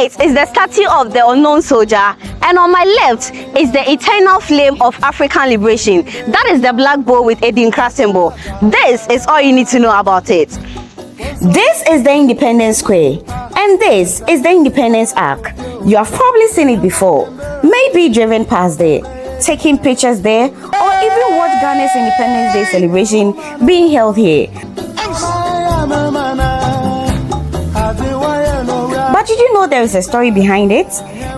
right is the statue of the unknown soldier, and on my left is the eternal flame of African liberation. That is the black bowl with Adinkra symbol. This is all you need to know about it. This is the Independence Square, and this is the Independence Arc. You have probably seen it before, maybe driven past there, taking pictures there, or even watched Ghana's Independence Day celebration being held here. But did you know there is a story behind it?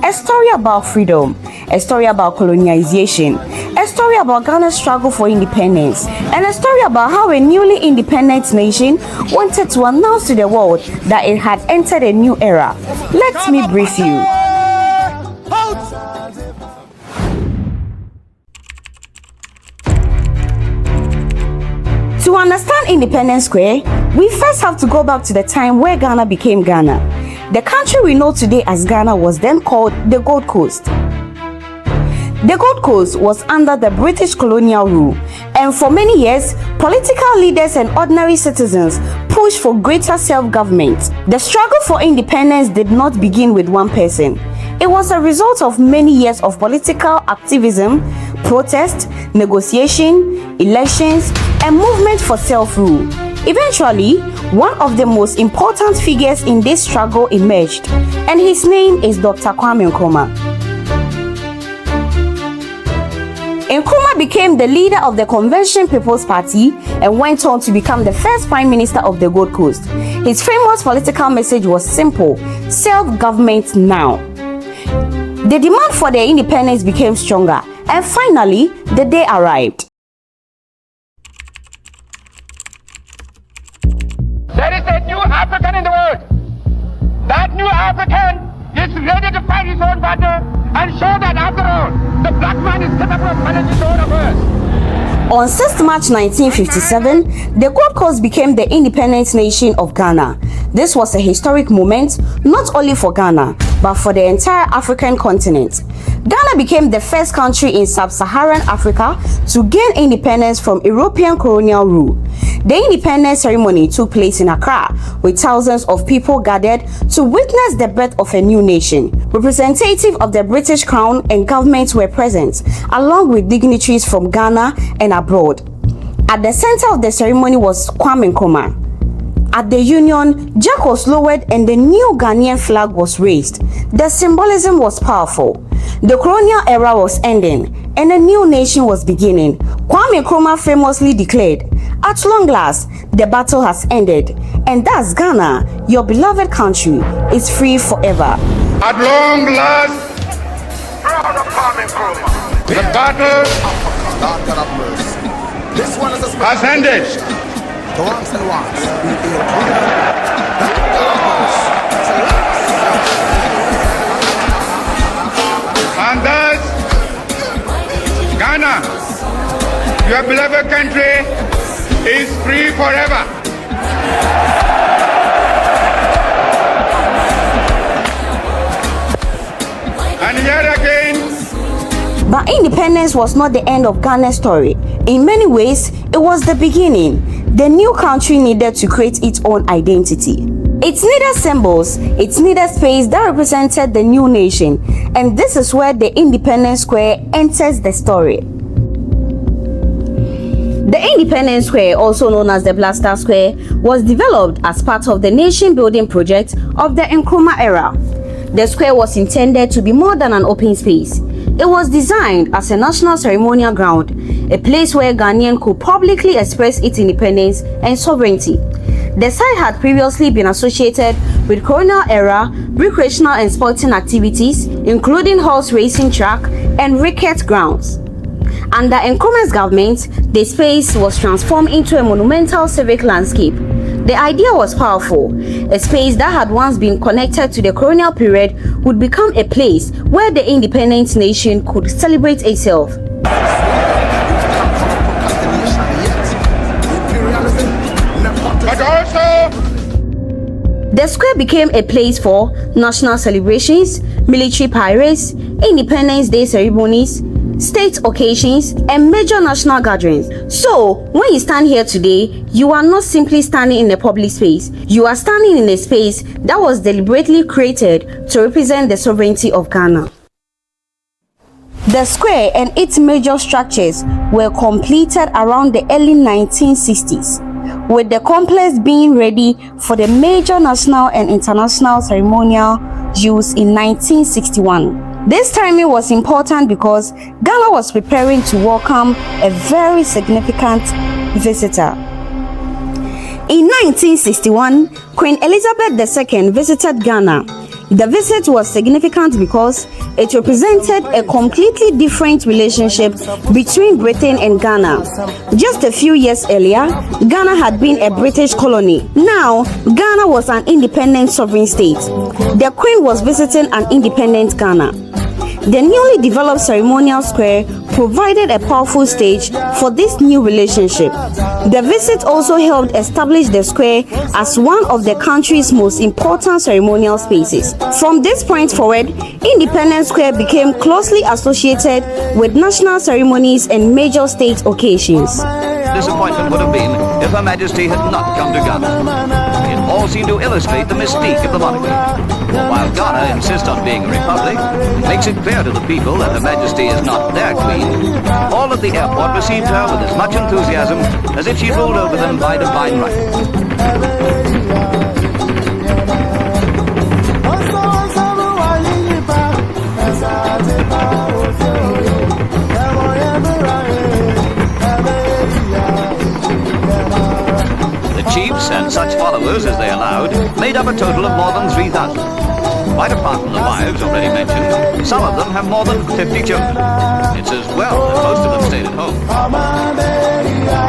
A story about freedom, a story about colonization, a story about Ghana's struggle for independence, and a story about how a newly independent nation wanted to announce to the world that it had entered a new era. Let me brief you. To understand Independence Square, we first have to go back to the time where Ghana became Ghana. The country we know today as Ghana was then called the Gold Coast. The Gold Coast was under the British colonial rule, and for many years, political leaders and ordinary citizens pushed for greater self-government. The struggle for independence did not begin with one person. It was a result of many years of political activism, protest, negotiation, elections, and movement for self-rule. Eventually, one of the most important figures in this struggle emerged, and his name is Dr. Kwame Nkrumah. Nkrumah became the leader of the Convention People's Party and went on to become the first Prime Minister of the Gold Coast. His famous political message was simple: self-government now. The demand for their independence became stronger, and finally, the day arrived. There is a new African in the world. That new African is ready to fight his own battle and show that after all, the black man is capable of managing his own affairs. On 6th March 1957, the Gold Coast became the independent nation of Ghana. This was a historic moment not only for Ghana, but for the entire African continent. Ghana became the first country in sub-Saharan Africa to gain independence from European colonial rule. The independence ceremony took place in Accra, with thousands of people gathered to witness the birth of a new nation. Representatives of the British Crown and government were present, along with dignitaries from Ghana and abroad. At the center of the ceremony was Kwame Nkrumah. At the Union, Jack was lowered and the new Ghanaian flag was raised. The symbolism was powerful. The colonial era was ending and a new nation was beginning. Kwame Nkrumah famously declared, "At long last, the battle has ended, and thus Ghana, your beloved country, is free forever." At long last, the battle has ended. And thus, Ghana, your beloved country, is free forever. And here again. But independence was not the end of Ghana's story. In many ways, it was the beginning. The new country needed to create its own identity. It needed symbols, it needed space that represented the new nation, and this is where the Independence Square enters the story. The Independence Square, also known as the Black Star Square, was developed as part of the nation-building project of the Nkrumah era. The square was intended to be more than an open space. It was designed as a national ceremonial ground, a place where Ghanaians could publicly express its independence and sovereignty. The site had previously been associated with colonial era recreational and sporting activities, including horse racing track and cricket grounds. Under Nkrumah's government, the space was transformed into a monumental civic landscape. The idea was powerful. A space that had once been connected to the colonial period would become a place where the independent nation could celebrate itself. But also, the square became a place for national celebrations, military parades, Independence Day ceremonies, state occasions, and major national gatherings. So, when you stand here today, you are not simply standing in a public space. You are standing in a space that was deliberately created to represent the sovereignty of Ghana. The square and its major structures were completed around the early 1960s, with the complex being ready for the major national and international ceremonial use in 1961. This timing was important because Ghana was preparing to welcome a very significant visitor. In 1961, Queen Elizabeth II visited Ghana. The visit was significant because it represented a completely different relationship between Britain and Ghana. Just a few years earlier, Ghana had been a British colony. Now, Ghana was an independent sovereign state. The Queen was visiting an independent Ghana. The newly developed ceremonial square provided a powerful stage for this new relationship. The visit also helped establish the square as one of the country's most important ceremonial spaces. From this point forward, Independence Square became closely associated with national ceremonies and major state occasions. Disappointment would have been if Her Majesty had not come to Ghana. It all seemed to illustrate the mystique of the monarchy. While Ghana insists on being a republic, makes it clear to the people that Her Majesty is not their queen, all at the airport received her with as much enthusiasm as if she ruled over them by divine right. Chiefs and such followers as they allowed made up a total of more than 3,000. Quite apart from the wives already mentioned, some of them have more than 50 children. It's as well that most of them stayed at home.